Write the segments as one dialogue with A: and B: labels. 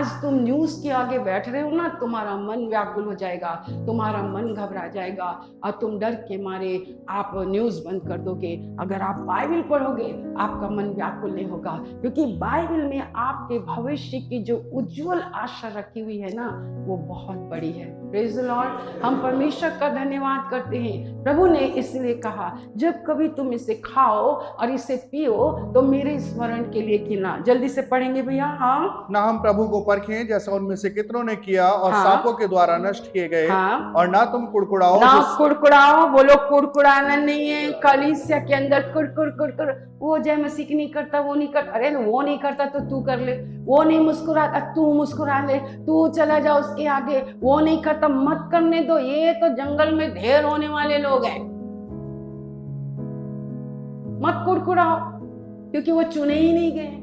A: आज तुम न्यूज के आगे बैठ रहे हो ना, तुम्हारा मन व्याकुल हो जाएगा, तुम्हारा मन घबरा जाएगा और तुम डर के मारे आप न्यूज बंद कर दोगे। अगर आप बाइबल पढ़ोगे आपका मन व्याकुल नहीं होगा, क्योंकि बाइबल में आपके भविष्य की जो उज्जवल आशा रखी हुई है ना, वो बहुत बड़ी है। Praise the Lord. हम परमेश्वर का धन्यवाद करते हैं। प्रभु ने इसलिए कहा जब कभी तुम इसे खाओ और इसे पियो तो मेरे स्मरण के लिए गिना। जल्दी से पढ़ेंगे भैया। हाँ,
B: ना हम प्रभु को परखें जैसा उनमें से कितनों ने किया और
A: हाँ,
B: सांपों के द्वारा नष्ट किए गए।
A: हाँ,
B: और ना तुम कुड़कुड़ाओ
A: ना कुड़कुड़ाओ। बोलो कुड़कुड़ाना नहीं है। कलीसिया के अंदर कुड़कुड़ कुड़कुड़, वो जय मसीह की नहीं करता, वो नहीं करता। अरे वो नहीं करता तो तू कर ले, वो नहीं मुस्कुराता तू मुस्कुरा ले, तू चला जा उसके आगे। वो नहीं करता, मत करने दो। ये तो जंगल में ढेर होने वाले लोग हैं। मत कुड़कुड़ाओ, क्योंकि वो चुने ही नहीं गए।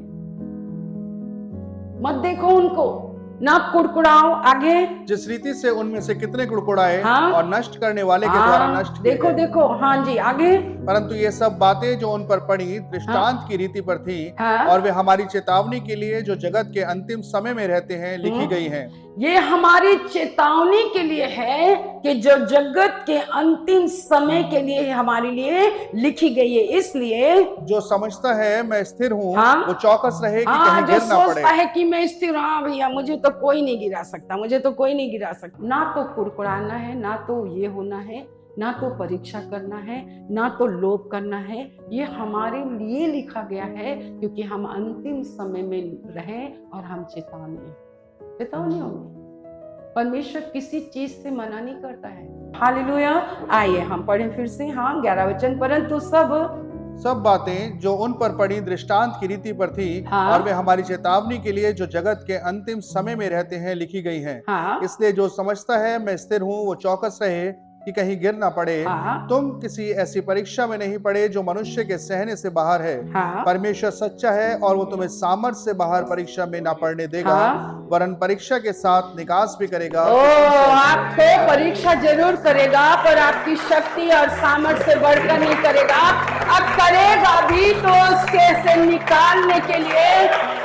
A: मत देखो उनको, ना कुड़कुड़ाओ। आगे,
B: जिस रीति से उनमें से कितने कुड़कुड़ाए
A: हाँ,
B: और नष्ट करने वाले के द्वारा नष्ट किए
A: देखो
B: गए।
A: देखो, हाँ जी, आगे।
B: परंतु ये सब बातें जो उन पर पड़ी दृष्टांत की रीति पर थी,
A: हाँ,
B: और वे हमारी चेतावनी के लिए जो जगत के अंतिम समय में रहते हैं लिखी गई हैं।
A: ये हमारी चेतावनी के लिए है कि जो जगत के अंतिम समय के लिए हमारे लिए लिखी गई है। इसलिए
B: जो समझता है मैं स्थिर हूँ,
A: हाँ,
B: वो चौकस रहे कि
A: हाँ,
B: कहीं
A: जो
B: गिर ना पड़े।
A: सोचता है कि मैं स्थिर, हाँ भैया मुझे तो कोई नहीं गिरा सकता, मुझे तो कोई नहीं गिरा सकता। ना तो कुड़कुड़ाना है, ना तो ये होना है, ना तो परीक्षा करना है, ना तो लोभ करना है। ये हमारे लिए लिखा गया है क्योंकि हम अंतिम समय में रहें और हम चेतावनी होगी। परमेश्वर किसी चीज से मना नहीं करता है। हालेलुया। आइए हम पढ़ें फिर से। हाँ, 11 वचन। परंतु
B: सब बातें जो उन पर पड़ी दृष्टांत की रीति पर थी,
A: हाँ,
B: और वे हमारी चेतावनी के लिए जो जगत के अंतिम समय में रहते हैं लिखी गई हैं।
A: हाँ,
B: इसलिए जो समझता है मैं स्थिर हूँ, वो चौकस रहे कि कहीं गिर ना पड़े।
A: हाँ,
B: तुम किसी ऐसी परीक्षा में नहीं पड़े जो मनुष्य के सहने से बाहर है।
A: हाँ,
B: परमेश्वर सच्चा है और वो तुम्हें सामर्थ्य से बाहर परीक्षा में ना पड़ने देगा,
A: हाँ,
B: वरन परीक्षा के साथ निकास भी करेगा।
A: ओ, आपको परीक्षा जरूर करेगा, पर आपकी शक्ति और सामर्थ्य से बढ़कर नहीं करेगा। अब करेगा भी तो उसके से निकालने के लिए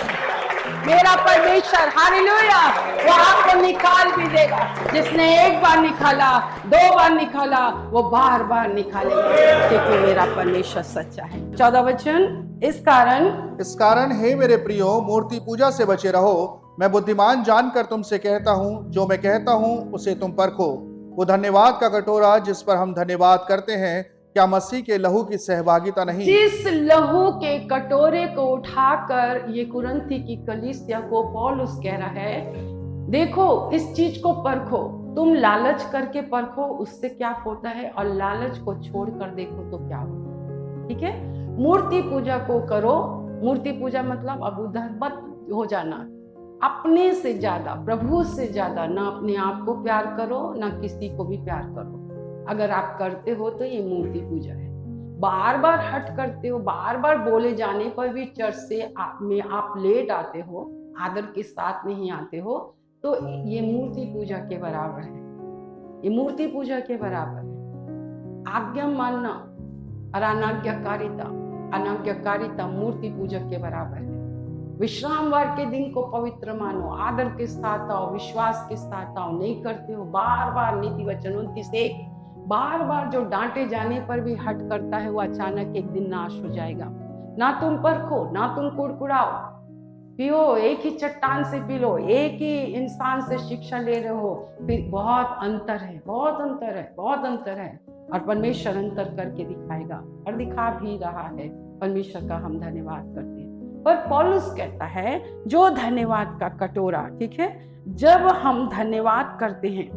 A: मेरा परमेश्वर, हालेलुया, वो आपको निकाल भी देगा। जिसने एक बार निकाला, 2 बार निकाला, वो बार बार निकालेगा, क्योंकि मेरा परमेश्वर सच्चा है। 14 वचन। इस कारण
B: हे मेरे प्रियो, मूर्ति पूजा से बचे रहो। मैं बुद्धिमान जानकर तुमसे कहता हूँ, जो मैं कहता हूँ उसे तुम परखो। वो धन्यवाद का कटोरा जिस पर हम धन्यवाद करते हैं, क्या मसीह के लहू की सहभागिता नहीं?
A: जिस लहू के कटोरे को उठाकर ये कुरिन्थी की कलीसिया को पौलुस कह रहा है, देखो इस चीज को परखो। तुम लालच करके परखो उससे क्या होता है, और लालच को छोड़कर देखो तो क्या होता है। ठीक है, मूर्ति पूजा को करो। मूर्ति पूजा मतलब अब उधर मत हो जाना। अपने से ज्यादा, प्रभु से ज्यादा ना अपने आप को प्यार करो, ना किसी को भी प्यार करो। अगर आप करते हो तो ये मूर्ति पूजा है। बार बार हट करते हो, बार बार बोले जाने पर भी चर्च से आप लेट आते हो, आदर के साथ नहीं आते हो, तो ये मूर्ति पूजा के बराबर है। ये मूर्ति पूजा के बराबर है। आज्ञा मानना और अनाज्ञाकारिता मूर्ति पूजा के बराबर है। विश्रामवार के दिन को पवित्र मानो, आदर के साथ आओ, विश्वास के साथ आओ। नहीं करते हो, बार बार नीति वचन 29:1, बार बार जो डांटे जाने पर भी हट करता है वो अचानक एक दिन नाश हो जाएगा। ना तुम परखो, ना तुम कुड़कुड़ाओ, पियो, एक ही चट्टान से पी लो, एक ही इंसान से शिक्षा ले रहे हो, फिर बहुत अंतर है, बहुत अंतर है, बहुत अंतर है। और परमेश्वर अंतर करके दिखाएगा और दिखा भी रहा है। परमेश्वर का हम धन्यवाद करते हैं। पर पौलुस कहता है जो धन्यवाद का कटोरा, ठीक है, जब हम धन्यवाद करते हैं,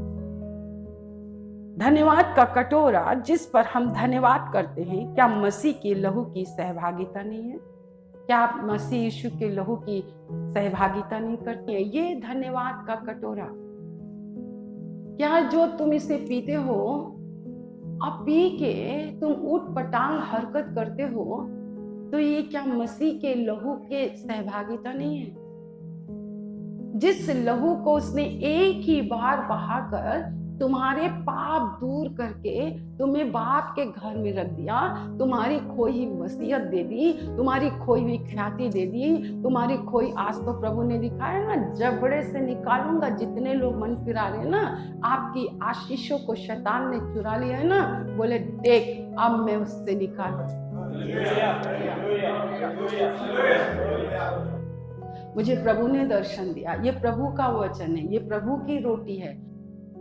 A: धन्यवाद का कटोरा जिस पर हम धन्यवाद करते हैं, क्या मसीह के लहू की सहभागिता नहीं है? क्या आप मसीह यीशु के लहू की सहभागिता नहीं करते हैं? ये धन्यवाद का कटोरा, क्या जो तुम इसे पीते हो और पी के तुम ऊट पटांग हरकत करते हो, तो ये क्या मसीह के लहू के सहभागिता नहीं है? जिस लहू को उसने एक ही बार बहाकर तुम्हारे पाप दूर करके तुम्हें बाप के घर में रख दिया, तुम्हारी खोई हुई वसीयत दे दी, तुम्हारी खोई हुई ख्याति दे दी, तुम्हारी खोई आस तो प्रभु ने दिखाया ना, जबड़े से निकालूंगा। जितने लोग मन फिरा रहे हैं ना, आपकी आशीषों को शैतान ने चुरा लिया है ना, बोले देख अब मैं उससे निकालू। मुझे प्रभु ने दर्शन दिया, ये प्रभु का वचन है, ये प्रभु की रोटी है,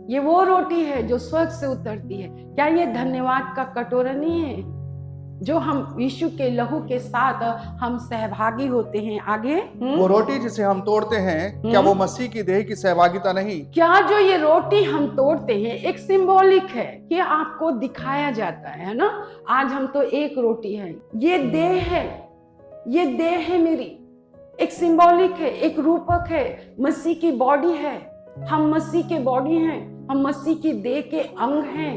A: ये वो रोटी है जो स्वर्ग से उतरती है। क्या ये धन्यवाद का कटोरा नहीं है जो हम यीशु के लहू के साथ हम सहभागी होते हैं? आगे
B: वो रोटी जिसे हम तोड़ते हैं, क्या वो मसीह की देह की सहभागिता नहीं?
A: क्या जो ये रोटी हम तोड़ते हैं एक सिंबॉलिक है कि आपको दिखाया जाता है ना, आज हम तो एक रोटी है, ये देह है, ये देह है मेरी, एक सिंबॉलिक है, एक रूपक है, मसीह की बॉडी है, हम मसीह के बॉडी हैं, हम मसीह की देह के अंग हैं,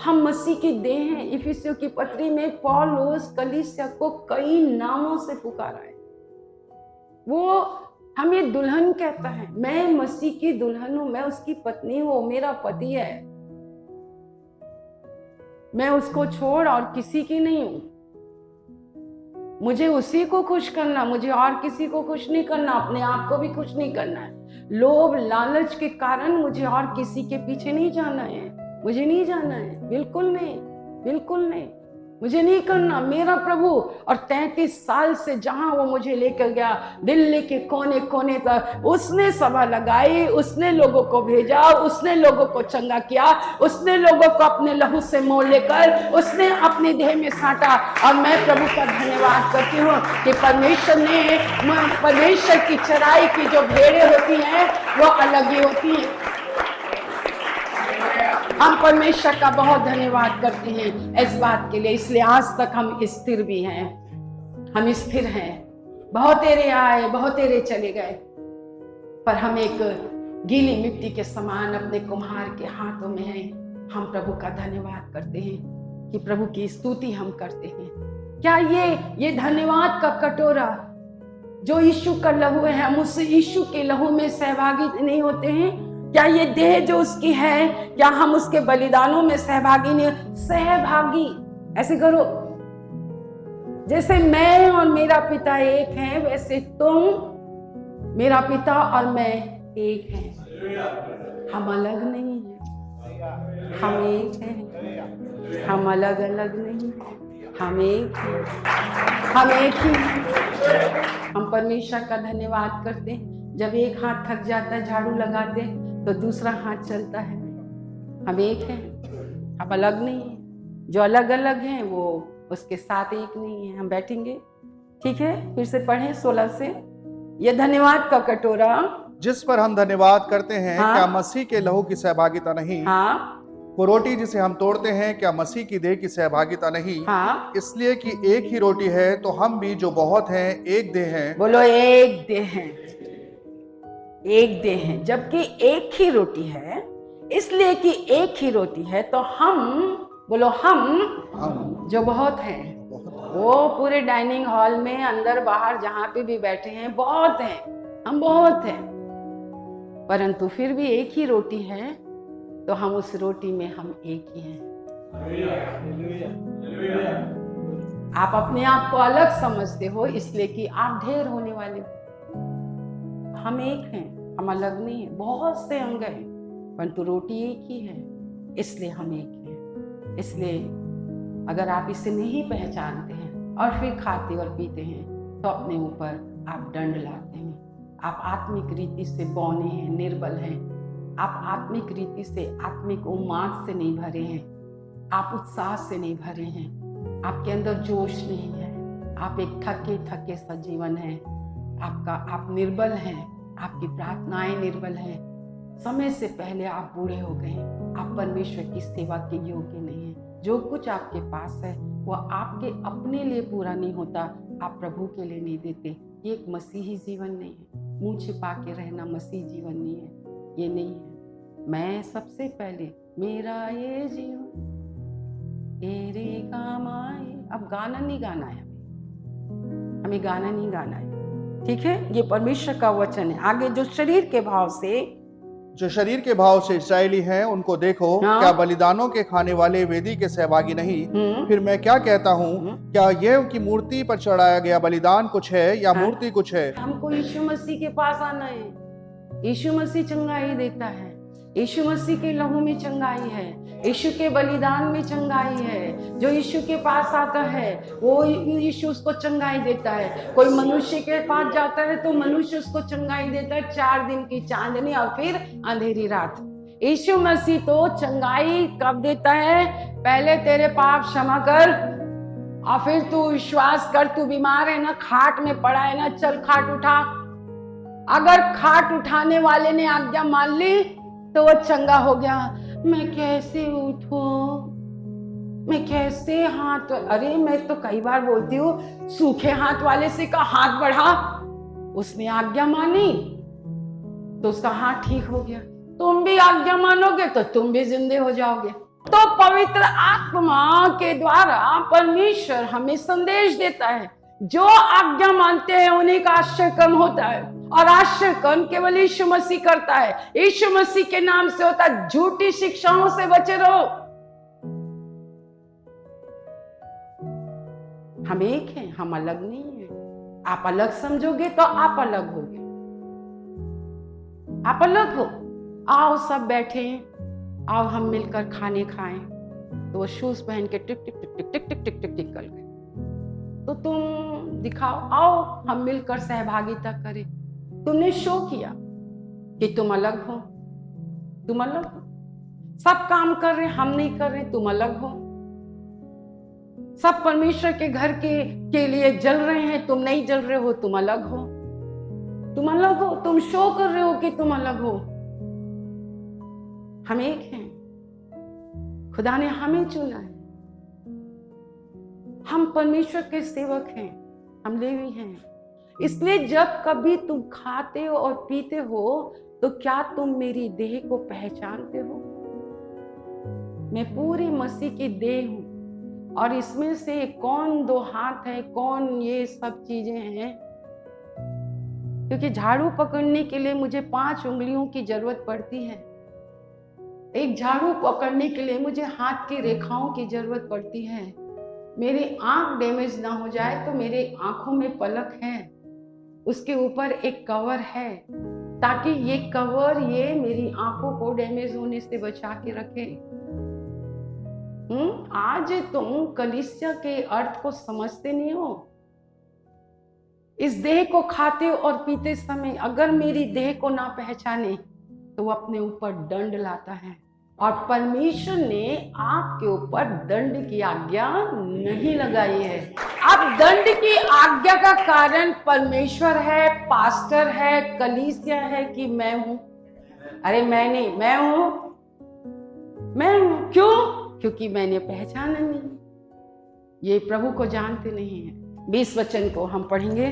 A: हम मसीह की देह हैं। इफिसियों की पत्री में पौलुस कलीसिया को कई नामों से पुकारा है। वो हमें दुल्हन कहता है, मैं मसीह की दुल्हन हूं, मैं उसकी पत्नी हूं, मेरा पति है, मैं उसको छोड़ और किसी की नहीं हूं, मुझे उसी को खुश करना, मुझे और किसी को खुश नहीं करना, अपने आप को भी खुश नहीं करना है। लोभ लालच के कारण मुझे और किसी के पीछे नहीं जाना है, मुझे नहीं जाना है, बिल्कुल नहीं, बिल्कुल नहीं, मुझे नहीं करना। मेरा प्रभु, और 33 साल से जहां वो मुझे लेकर गया, दिल्ली के कोने कोने तक उसने सभा लगाई, उसने लोगों को भेजा, उसने लोगों को चंगा किया, उसने लोगों को अपने लहू से मोल लेकर उसने अपने देह में साटा। और मैं प्रभु का धन्यवाद करती हूँ कि परमेश्वर की चराई की जो भेड़ें होती हैं वो अलग ही होती हैं। हम परमेश्वर का बहुत धन्यवाद करते हैं इस बात के लिए, इसलिए आज तक हम स्थिर भी हैं, हम स्थिर हैं। बहुत तेरे आए, बहुत तेरे चले गए, पर हम एक गीली मिट्टी के समान अपने कुम्हार के हाथों में हैं। हम प्रभु का धन्यवाद करते हैं कि प्रभु की स्तुति हम करते हैं। क्या ये धन्यवाद का कटोरा जो यीशु का लहू है, हम उस यीशु के लहू में सहभागी नहीं होते हैं? क्या ये देह जो उसकी है, क्या हम उसके बलिदानों में सहभागी नहीं? सहभागी ऐसे करो, जैसे मैं और मेरा पिता एक हैं, वैसे तुम, मेरा पिता और मैं एक हैं। हम अलग नहीं हैं, हम एक हैं, हम अलग अलग नहीं, हम एक हैं, हम एक ही हैं। हम परमेश्वर का धन्यवाद करते हैं। जब एक हाथ थक जाता है झाड़ू लगाते तो दूसरा हाथ चलता है। हम एक हैं, हम अलग नहीं हैं। जो अलग अलग हैं वो उसके साथ एक नहीं है। हम बैठेंगे, ठीक है? फिर से पढ़ें 16 से। ये धन्यवाद का कटोरा
B: जिस पर हम धन्यवाद करते हैं,
A: हाँ?
B: क्या मसीह के लहू की सहभागिता नहीं?
A: हाँ।
B: वो रोटी जिसे हम तोड़ते हैं, क्या मसीह की देह की सहभागिता नहीं?
A: हाँ।
B: इसलिए कि एक ही रोटी है, तो हम भी जो बहुत हैं एक देह हैं।
A: बोलो एक देह हैं, एक देह हैं। जबकि एक ही रोटी है, इसलिए कि एक ही रोटी है, तो हम, बोलो हम जो बहुत हैं, वो पूरे डाइनिंग हॉल में अंदर बाहर जहां पे भी बैठे हैं बहुत हैं, हम बहुत हैं, परंतु फिर भी एक ही रोटी है, तो हम उस रोटी में हम एक ही हैं। आप अपने आप को अलग समझते हो इसलिए कि आप ढेर होने वाले हो। हम एक हैं, हम अलग नहीं है। बहुत से अंग हैं परंतु रोटी एक ही है, इसलिए हम एक हैं। इसलिए अगर आप इसे नहीं पहचानते हैं और फिर खाते और पीते हैं तो अपने ऊपर आप दंड लाते हैं। आप आत्मिक रीति से बौने हैं, निर्बल हैं। आप आत्मिक रीति से, आत्मिक उन्माद से नहीं भरे हैं, आप उत्साह से नहीं भरे हैं, आपके अंदर जोश नहीं है, आप एक थके थके सा जीवन है, आप निर्बल हैं, आपकी प्रार्थनाएं निर्बल हैं। समय से पहले आप बूढ़े हो गए, आप परमेश्वर की सेवा के योग्य नहीं हैं। जो कुछ आपके पास है वह आपके अपने लिए पूरा नहीं होता, आप प्रभु के लिए नहीं देते। ये एक मसीही जीवन नहीं है। मुंह छिपा के रहना मसीही जीवन नहीं है, ये नहीं है। मैं सबसे पहले मेरा ये जीवन तेरे काम आए। अब गाना नहीं गाना है, हमें गाना नहीं गाना है, ठीक है? ये परमेश्वर का वचन है। आगे जो शरीर के भाव से
B: जो शरीर के भाव से इस्राएली हैं उनको देखो,
A: हाँ।
B: क्या बलिदानों के खाने वाले वेदी के सहभागी नहीं? फिर मैं क्या कहता हूँ, क्या यह कि मूर्ति पर चढ़ाया गया बलिदान कुछ है या
A: हाँ।
B: मूर्ति कुछ है?
A: हमको यीशु मसीह के पास आना है। यीशु मसीह चंगाई देता है। यीशु मसीह के लहू में चंगाई है। यीशु के बलिदान में चंगाई है। जो यीशु के पास आता है वो यीशु उसको चंगाई देता है। कोई मनुष्य के पास जाता है तो मनुष्य उसको चंगाई देता है। 4 दिन की चांदनी और फिर अंधेरी रात। यीशु मसीह तो चंगाई कब देता है? पहले तेरे पाप क्षमा कर और फिर तू विश्वास कर, तू बीमार है ना, खाट में पड़ा है ना, चल खाट उठा। अगर खाट उठाने वाले ने आज्ञा मान ली तो वो चंगा हो गया। मैं कैसे उठूं, मैं कैसे हाथ, अरे मैं तो कई बार बोलती हूँ सूखे हाथ वाले से का हाथ बढ़ा, उसने आज्ञा मानी तो उसका हाथ ठीक हो गया। तुम भी आज्ञा मानोगे तो तुम भी जिंदे हो जाओगे। तो पवित्र आत्मा के द्वारा परमेश्वर हमें संदेश देता है। जो आज्ञा मानते हैं उन्हीं का आश्चर्य कर्म होता है, और आश्चर्य कर्म केवल यीशु मसीह करता है। यीशु मसीह के नाम से होता है। झूठी शिक्षाओं से बचे रहो। हम एक हैं, हम अलग नहीं हैं। आप अलग समझोगे तो आप अलग होगे। आप अलग हो। आओ सब बैठे, आओ हम मिलकर खाने खाएं। तो वो शूज पहन के टिक टिक टिक टिक टिक टिक टिक टिक टिक कर गए। तो तुम दिखाओ, आओ हम मिलकर सहभागिता करें। तुमने शो किया कि तुम अलग हो, तुम अलग हो। सब काम कर रहे, हम नहीं कर रहे, तुम अलग हो। सब परमेश्वर के घर के लिए जल रहे हैं, तुम नहीं जल रहे हो, तुम अलग हो। तुम अलग हो, तुम शो कर रहे हो कि तुम अलग हो। हम एक हैं। खुदा ने हमें चुना है। हम परमेश्वर के सेवक हैं, हम लेवी हैं। इसलिए जब कभी तुम खाते हो और पीते हो तो क्या तुम मेरी देह को पहचानते हो? मैं पूरी मसीह की देह हूं, और इसमें से कौन 2 हाथ है, कौन ये सब चीजें हैं। क्योंकि झाड़ू पकड़ने के लिए मुझे 5 उंगलियों की जरूरत पड़ती है। एक झाड़ू पकड़ने के लिए मुझे हाथ की रेखाओं की जरूरत पड़ती है। मेरी आंख डैमेज ना हो जाए तो मेरे आंखों में पलक है, उसके ऊपर एक कवर है, ताकि ये कवर ये मेरी आंखों को डैमेज होने से बचा के रखे। आज तुम कलीसिया के अर्थ को समझते नहीं हो। इस देह को खाते और पीते समय अगर मेरी देह को ना पहचाने तो वो अपने ऊपर दंड लाता है, और परमेश्वर ने आपके ऊपर दंड की आज्ञा नहीं लगाई है। अब दंड की आज्ञा का कारण परमेश्वर है, पास्टर है, कलीसिया है कि मैं हूं? अरे मैं नहीं, मैं हूं। मैं हूं क्यों? क्योंकि मैंने पहचाना नहीं। ये प्रभु को जानते नहीं है। 20 वचन को हम पढ़ेंगे।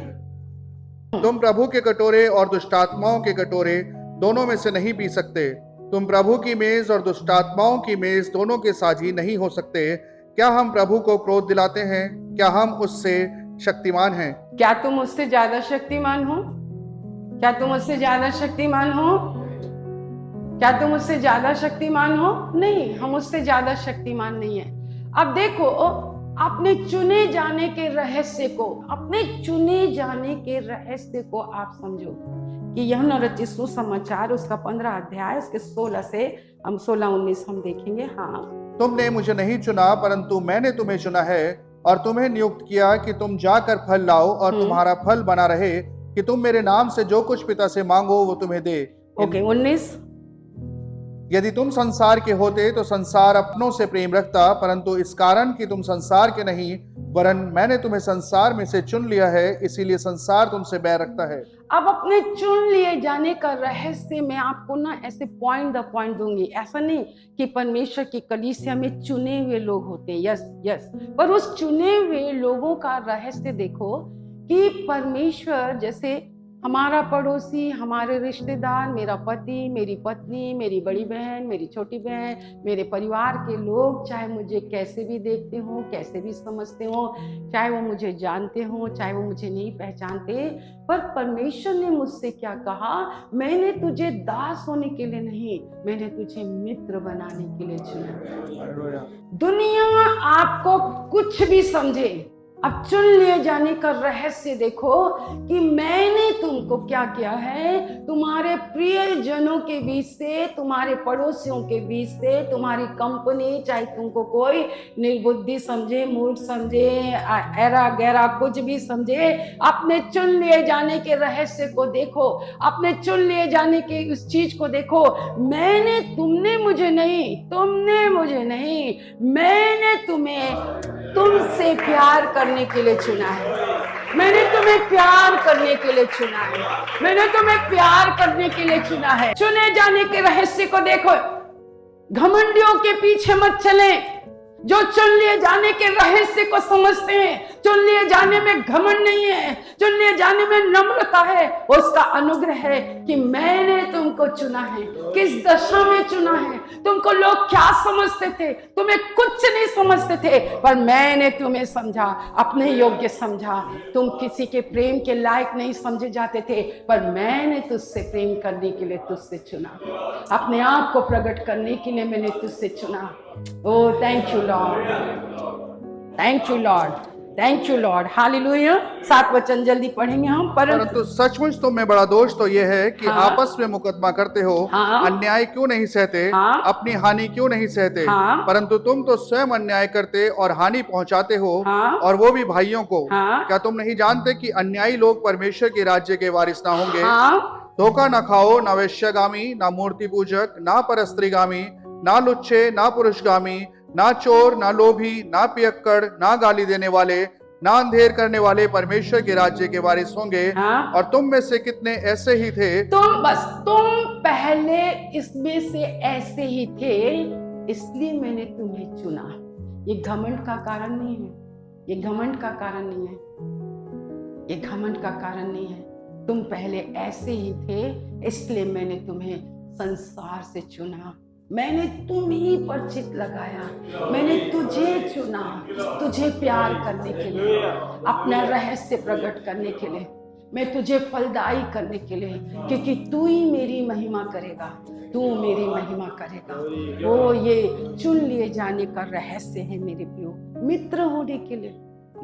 B: तुम प्रभु के कटोरे और दुष्टात्माओं के कटोरे दोनों में से नहीं पी सकते। तुम प्रभु की मेज और दुष्टात्माओं की मेज दोनों के साझी नहीं हो सकते। क्या हम प्रभु को क्रोध दिलाते हैं? क्या हम उससे शक्तिमान हैं?
A: क्या तुम उससे ज्यादा शक्तिमान हो? क्या तुम उससे ज्यादा शक्तिमान हो? क्या तुम उससे ज्यादा शक्तिमान हो? नहीं, हम उससे ज्यादा शक्तिमान नहीं है। अब देखो, अपने चुने जाने के रहस्य को, अपने चुने जाने के रहस्य को आप समझो कि यह नरचित सुसमाचार उसका 15 अध्याय उसके 16 से हम 16-19 हम देखेंगे। हाँ,
B: तुमने मुझे नहीं चुना परंतु मैंने तुम्हें चुना है और तुम्हें नियुक्त किया कि तुम जाकर फल लाओ और तुम्हारा फल बना रहे, कि तुम मेरे नाम से जो कुछ पिता से मांगो वो तुम्हें दे।
A: ओके, 19।
B: यदि तुम संसार के होते तो संसार अपनों से प्रेम रखता, परंतु इस कारण कि तुम संसार के नहीं वरन मैंने तुम्हें संसार में से चुन लिया है, इसीलिए संसार तुमसे बैर रखता है।
A: अब अपने चुन लिए जाने का रहस्य मैं आपको ना ऐसे पॉइंट द पॉइंट दूंगी। ऐसा नहीं कि परमेश्वर की कलीसिया में चुने हुए लोग होते हैं, यस, पर उस चुने हुए लोगों का रहस्य देखो कि परमेश्वर जैसे हमारा पड़ोसी, हमारे रिश्तेदार, मेरा पति, मेरी पत्नी, मेरी बड़ी बहन, मेरी छोटी बहन, मेरे परिवार के लोग, चाहे मुझे कैसे भी देखते हो, कैसे भी समझते हो, चाहे वो मुझे जानते हो, चाहे वो मुझे नहीं पहचानते, पर परमेश्वर ने मुझसे क्या कहा, मैंने तुझे दास होने के लिए नहीं, मैंने तुझे मित्र बनाने के लिए चुना। दुनिया आपको कुछ भी समझे, अब चुन लिए जाने का रहस्य देखो कि मैंने तुमको क्या किया है, तुम्हारे प्रियजनों के बीच से, तुम्हारे पड़ोसियों के बीच से, तुम्हारी कंपनी, चाहे तुमको कोई निर्बुद्धि समझे, मूर्ख समझे, ऐरा गैरा कुछ भी समझे, अपने चुन लिए जाने के रहस्य को देखो, अपने चुन लिए जाने के उस चीज को देखो। तुमने मुझे नहीं, तुमने मुझे नहीं, मैंने तुमसे प्यार करने के लिए चुना है। मैंने तुम्हें प्यार करने के लिए चुना है। मैंने तुम्हें प्यार करने के लिए चुना है। चुने जाने के रहस्य को देखो। घमंडियों के पीछे मत चले, जो चुन लिए जाने के रहस्य को समझते हैं। चुन लिए जाने में घमंड नहीं है, चुन लिए जाने में नम्रता है। उसका अनुग्रह है कि मैंने तुमको चुना है। किस दशा में चुना है? तुमको लोग क्या समझते थे? तुम्हें कुछ नहीं समझते थे, पर मैंने तुम्हें समझा, अपने योग्य समझा। तुम किसी के प्रेम के लायक नहीं समझे जाते थे, पर मैंने तुझसे प्रेम करने के लिए तुझसे चुना, अपने आप को प्रकट करने के लिए मैंने तुझसे चुना। Oh, thank you, Lord. Thank you, Lord. Thank you, Lord. Hallelujah. 7 वचन जल्दी पढ़ेंगे हम।
B: परंतु सचमुच तुम में बड़ा दोष तो यह है कि
A: हाँ,
B: आपस में मुकदमा करते हो।
A: हाँ,
B: अन्याय क्यों नहीं सहते?
A: हाँ,
B: अपनी हानि क्यों नहीं सहते?
A: हाँ,
B: परंतु तुम तो स्वयं अन्याय करते और हानि पहुंचाते हो,
A: हाँ,
B: और वो भी भाइयों को।
A: हाँ,
B: क्या तुम नहीं जानते कि अन्यायी लोग परमेश्वर के राज्य के वारिस ना होंगे?
A: हाँ,
B: धोखा न खाओ, ना वेश्यागामी, ना मूर्ति पूजक, ना परस्त्रीगामी, ना लुच्चे, ना पुरुषगामी, ना चोर, ना लोभी, ना पियक्कड़, ना गाली देने वाले, ना अंधेर करने वाले परमेश्वर के राज्य के वारिस होंगे।
A: हाँ।
B: और तुम में से कितने ऐसे ही थे?
A: तुम पहले इसमें से ऐसे ही थे, इसलिए मैंने तुम्हें चुना। ये घमंड का कारण नहीं है, ये घमंड का कारण नहीं है, ये घमंड का कारण नहीं है। तुम पहले ऐसे ही थे, इसलिए मैंने तुम्हें संसार से चुना। मैंने तुम ही पर चित लगाया, मैंने तुझे चुना, तुझे प्यार करने के लिए, अपना रहस्य प्रकट करने के लिए, मैं तुझे फलदायी करने के लिए, क्योंकि तू ही मेरी महिमा करेगा, तू मेरी महिमा करेगा। वो ये चुन लिए जाने का रहस्य है मेरे प्रियो। मित्र होने के लिए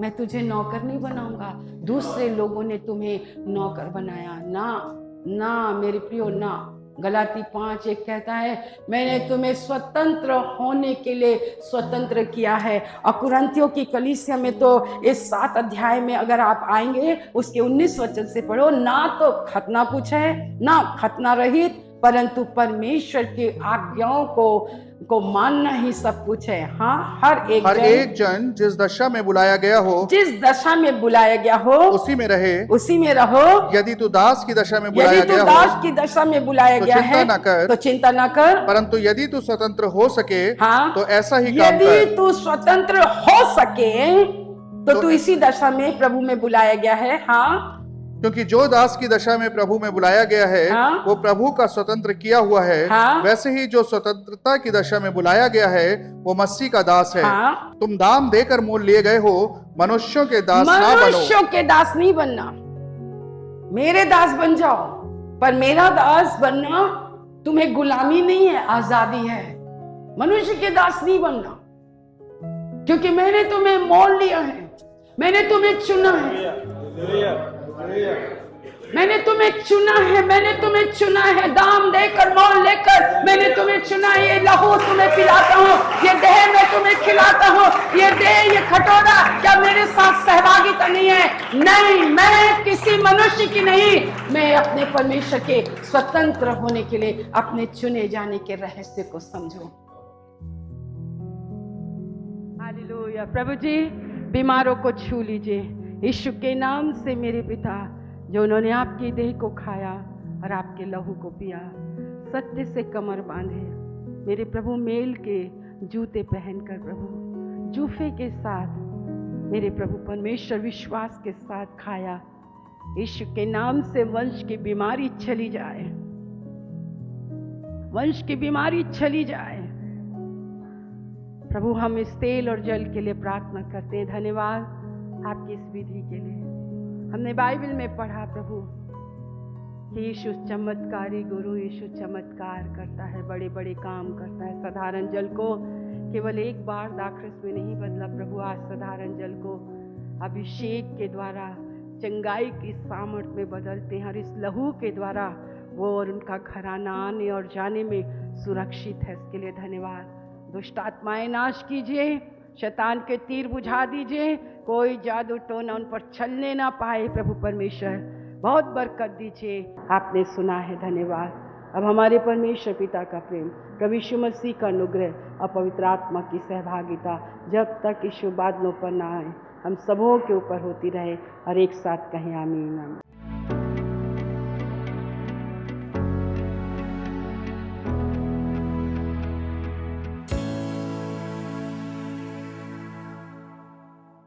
A: मैं तुझे नौकर नहीं बनाऊंगा। दूसरे लोगों ने तुम्हें नौकर बनाया ना मेरे प्रियो, ना। गलाती 5:1 कहता है, मैंने तुम्हें स्वतंत्र होने के लिए स्वतंत्र किया है। और कुरिन्थियों की कलीसिया में तो इस 7 अध्याय में अगर आप आएंगे, उसके 19 वचन से पढ़ो, ना तो खतना कुछ है, ना खतना रहित, परंतु परमेश्वर की आज्ञाओं को मानना ही सब कुछ है। हाँ, हर एक
B: जन जिस दशा में बुलाया गया हो,
A: जिस दशा में बुलाया गया हो,
B: उसी में रहे,
A: उसी में रहो।
B: यदि तू दास की दशा में बुलाया
A: यदि तू दास की दशा में बुलाया गया है, तो चिंता न कर।
B: परंतु यदि तू स्वतंत्र हो सके,
A: हाँ,
B: तो ऐसा ही काम कर।
A: यदि तू स्वतंत्र हो सके, तो तू इसी दशा में प्रभु में बुलाया गया है। हाँ,
B: क्योंकि जो दास की दशा में प्रभु में बुलाया गया है,
A: हाँ,
B: वो प्रभु का स्वतंत्र किया हुआ है।
A: हाँ,
B: वैसे ही जो स्वतंत्रता की दशा में बुलाया गया है, वो मसीह का दास है।
A: हाँ,
B: तुम दाम देकर मोल लिए गए हो, मनुष्यों के दास ना बनो।
A: मनुष्यों के दास नहीं बनना। मेरे दास बन जाओ, पर मेरा दास बनना तुम्हें गुलामी नहीं है, आजादी है। मनुष्य के दास नहीं बनना, क्योंकि मैंने तुम्हें मोल लिया है, मैंने तुम्हें चुना है, मैंने तुम्हें चुना है, मैंने तुम्हें चुना है। दाम देकर, मोल लेकर मैंने तुम्हें चुना है। ये लहू तुम्हें पिलाता हूँ, ये देह मैं तुम्हें खिलाता हूँ। ये देह, ये खटोरा क्या मेरे साथ सहभागिता नहीं है? नहीं, मैं किसी मनुष्य की नहीं, मैं अपने परमेश्वर के स्वतंत्र होने के लिए अपने चुने जाने के रहस्य को समझो। हालेलुया। प्रभु जी, बीमारों को छू लीजिए यीशु के नाम से। मेरे पिता, जो उन्होंने आपकी देह को खाया और आपके लहू को पिया, सत्य से कमर बांधे, मेरे प्रभु मेल के जूते पहनकर, प्रभु जूफे के साथ, मेरे प्रभु परमेश्वर विश्वास के साथ खाया, यीशु के नाम से वंश की बीमारी चली जाए, वंश की बीमारी चली जाए। प्रभु हम इस तेल और जल के लिए प्रार्थना करते हैं। धन्यवाद आपकी इस विधि के लिए। हमने बाइबल में पढ़ा प्रभु कि यीशु चमत्कारी गुरु, यीशु चमत्कार करता है, बड़े बड़े काम करता है। साधारण जल को केवल एक बार दाखरस में नहीं बदला प्रभु, आज साधारण जल को अभिषेक के द्वारा चंगाई की सामर्थ में बदलते हैं, और इस लहू के द्वारा वो और उनका घराना आने और जाने में सुरक्षित है। इसके लिए धन्यवाद। दुष्ट आत्माएं नाश कीजिए, शैतान के तीर बुझा दीजिए, कोई जादू टोना उन पर चलने ना पाए। प्रभु परमेश्वर बहुत बरकत दीजिए। आपने सुना है, धन्यवाद। अब हमारे परमेश्वर पिता का प्रेम, प्रभु यीशु मसीह का अनुग्रह और पवित्र आत्मा की सहभागिता जब तक यीशु बादलों पर ना आए हम सबों के ऊपर होती रहे, और एक साथ कहें आमीन आमीन।